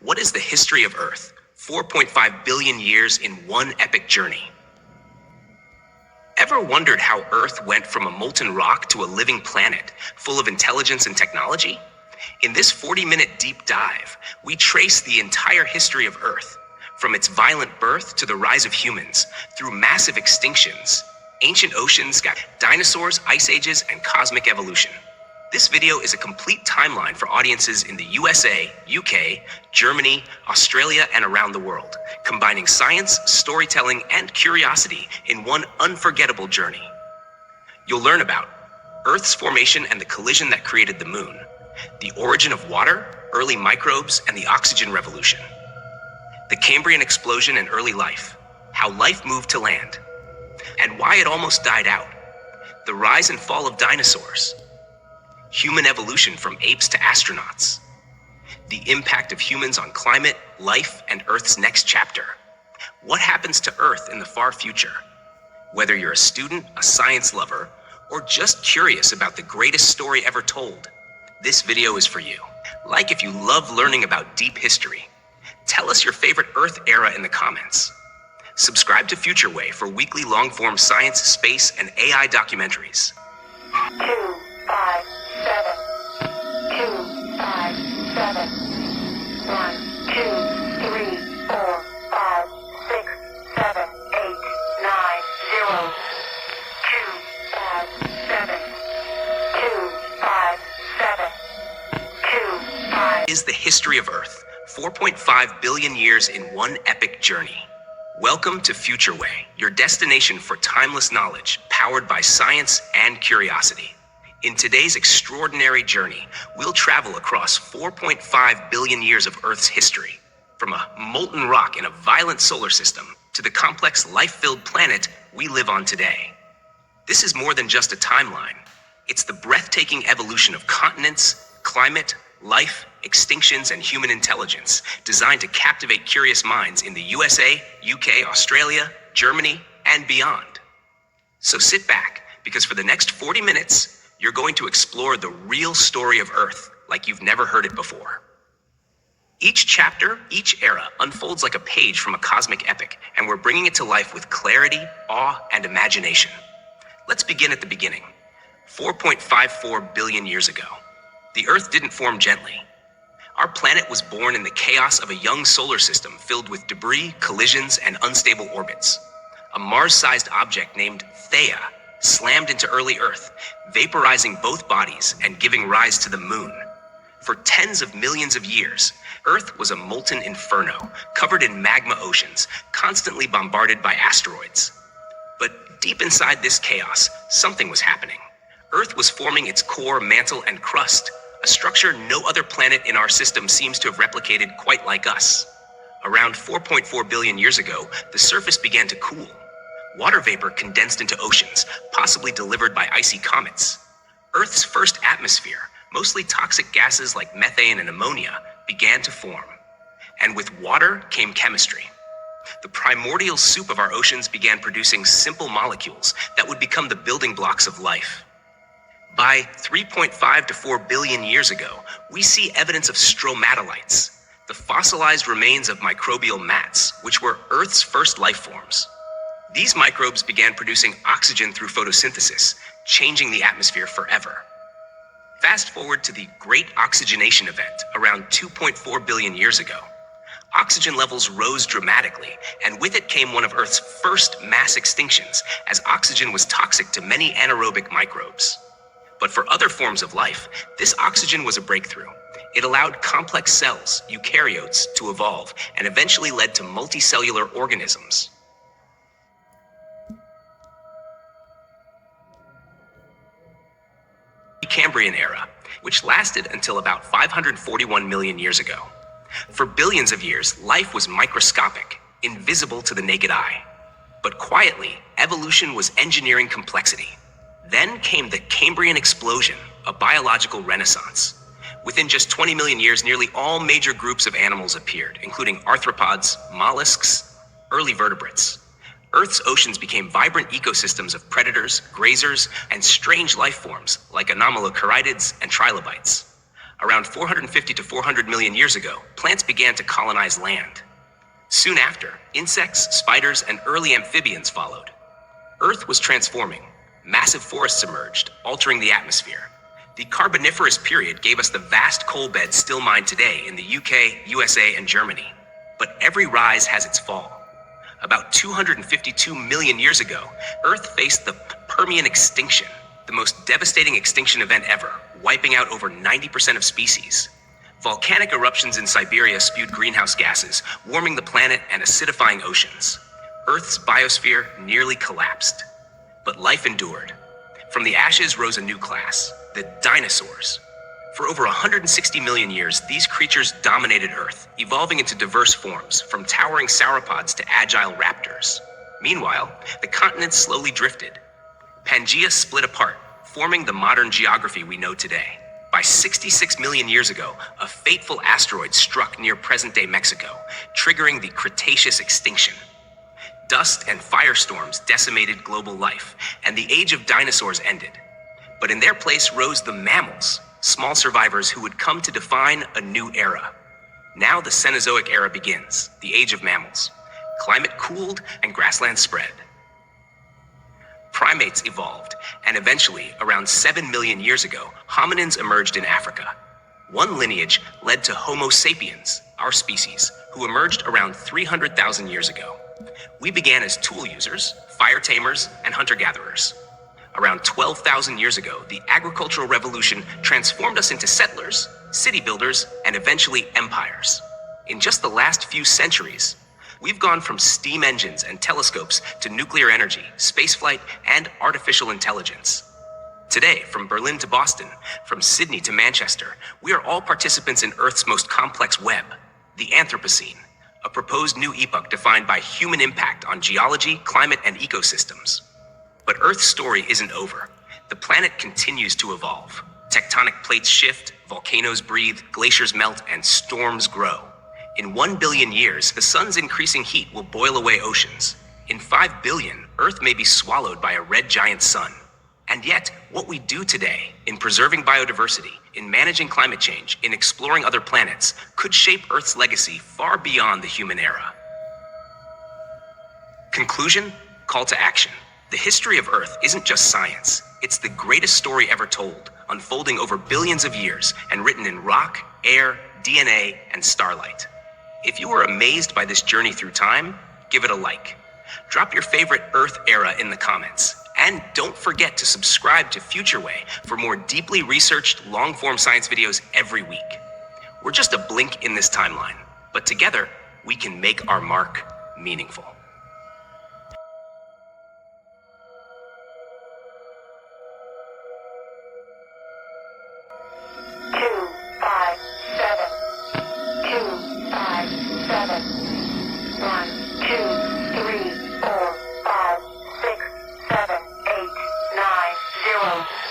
What is the history of Earth? 4.5 billion years in one epic journey. Ever wondered how Earth went from a molten rock to a living planet full of intelligence and technology? In this 40-minute deep dive, we trace the entire history of Earth, from its violent birth to the rise of humans, through massive extinctions, ancient oceans, dinosaurs, ice ages, and cosmic evolution. This video is a complete timeline for audiences in the USA, UK, Germany, Australia, and around the world, combining science, storytelling, and curiosity in one unforgettable journey. You'll learn about Earth's formation and the collision that created the moon, the origin of water, early microbes, and the oxygen revolution, the Cambrian Explosion and early life, how life moved to land, and why it almost died out, the rise and fall of dinosaurs, human evolution from apes to astronauts, the impact of humans on climate, life, and Earth's next chapter. What happens to Earth in the far future? Whether you're a student, a science lover, or just curious about the greatest story ever told, this video is for you. Like if you love learning about deep history. Tell us your favorite Earth era in the comments. Subscribe to Future Way for weekly long-form science, space, and AI documentaries. 2, 5, 7, 2, 5, 7, 1, 2, 3, 4, 5, 6, 7, 8, 9, 0, 2, 5, 7, 2, 5, 7, 2, 5. Is the history of Earth, 4.5 billion years in one epic journey. Welcome to Future Way, your destination for timeless knowledge, powered by science and curiosity. In today's extraordinary journey, we'll travel across 4.5 billion years of Earth's history, from a molten rock in a violent solar system to the complex life-filled planet we live on today. This is more than just a timeline. It's the breathtaking evolution of continents, climate, life, extinctions, and human intelligence, designed to captivate curious minds in the USA, UK, Australia, Germany, and beyond. So sit back, because for the next 40 minutes, you're going to explore the real story of Earth like you've never heard it before. Each chapter, each era, unfolds like a page from a cosmic epic, and we're bringing it to life with clarity, awe, and imagination. Let's begin at the beginning. 4.54 billion years ago. The Earth didn't form gently. Our planet was born in the chaos of a young solar system filled with debris, collisions, and unstable orbits. A Mars-sized object named Theia slammed into early Earth, vaporizing both bodies and giving rise to the moon. For tens of millions of years, Earth was a molten inferno, covered in magma oceans, constantly bombarded by asteroids. But deep inside this chaos, something was happening. Earth was forming its core, mantle, and crust, a structure no other planet in our system seems to have replicated quite like us. Around 4.4 billion years ago, the surface began to cool. Water vapor condensed into oceans, possibly delivered by icy comets. Earth's first atmosphere, mostly toxic gases like methane and ammonia, began to form. And with water came chemistry. The primordial soup of our oceans began producing simple molecules that would become the building blocks of life. By 3.5 to 4 billion years ago, we see evidence of stromatolites, the fossilized remains of microbial mats, which were Earth's first life forms. These microbes began producing oxygen through photosynthesis, changing the atmosphere forever. Fast forward to the Great Oxygenation Event around 2.4 billion years ago. Oxygen levels rose dramatically, and with it came one of Earth's first mass extinctions, as oxygen was toxic to many anaerobic microbes. But for other forms of life, this oxygen was a breakthrough. It allowed complex cells, eukaryotes, to evolve, and eventually led to multicellular organisms. The Cambrian era, which lasted until about 541 million years ago. For billions of years, life was microscopic, invisible to the naked eye. But quietly, evolution was engineering complexity. Then came the Cambrian Explosion, a biological renaissance. Within just 20 million years, nearly all major groups of animals appeared, including arthropods, mollusks, early vertebrates. Earth's oceans became vibrant ecosystems of predators, grazers, and strange life forms like anomalocaridids and trilobites. Around 450 to 400 million years ago, plants began to colonize land. Soon after, insects, spiders, and early amphibians followed. Earth was transforming. Massive forests emerged, altering the atmosphere. The Carboniferous period gave us the vast coal beds still mined today in the UK, USA, and Germany. But every rise has its fall. About 252 million years ago, Earth faced the Permian extinction, the most devastating extinction event ever, wiping out over 90% of species. Volcanic eruptions in Siberia spewed greenhouse gases, warming the planet and acidifying oceans. Earth's biosphere nearly collapsed. But life endured. From the ashes rose a new class, the dinosaurs. For over 160 million years, these creatures dominated Earth, evolving into diverse forms, from towering sauropods to agile raptors. Meanwhile, the continents slowly drifted. Pangaea split apart, forming the modern geography we know today. By 66 million years ago, a fateful asteroid struck near present-day Mexico, triggering the Cretaceous extinction. Dust and firestorms decimated global life, and the age of dinosaurs ended. But in their place rose the mammals, small survivors who would come to define a new era. Now the Cenozoic era begins, the age of mammals. Climate cooled and grasslands spread. Primates evolved, and eventually, around 7 million years ago, hominins emerged in Africa. One lineage led to Homo sapiens, our species, who emerged around 300,000 years ago. We began as tool users, fire tamers, and hunter-gatherers. Around 12,000 years ago, the agricultural revolution transformed us into settlers, city builders, and eventually empires. In just the last few centuries, we've gone from steam engines and telescopes to nuclear energy, spaceflight, and artificial intelligence. Today, from Berlin to Boston, from Sydney to Manchester, we are all participants in Earth's most complex web, the Anthropocene, a proposed new epoch defined by human impact on geology, climate, and ecosystems. But Earth's story isn't over. The planet continues to evolve. Tectonic plates shift, volcanoes breathe, glaciers melt, and storms grow. In 1 billion years, the sun's increasing heat will boil away oceans. In 5 billion, Earth may be swallowed by a red giant sun. And yet, what we do today, in preserving biodiversity, in managing climate change, in exploring other planets, could shape Earth's legacy far beyond the human era. Conclusion, call to action. The history of Earth isn't just science. It's the greatest story ever told, unfolding over billions of years and written in rock, air, DNA, and starlight. If you were amazed by this journey through time, give it a like. Drop your favorite Earth era in the comments. And don't forget to subscribe to Future Way for more deeply researched, long-form science videos every week. We're just a blink in this timeline, but together, we can make our mark meaningful. 1, 2, 3, 4, 5, 6, 7, 8, 9, 0.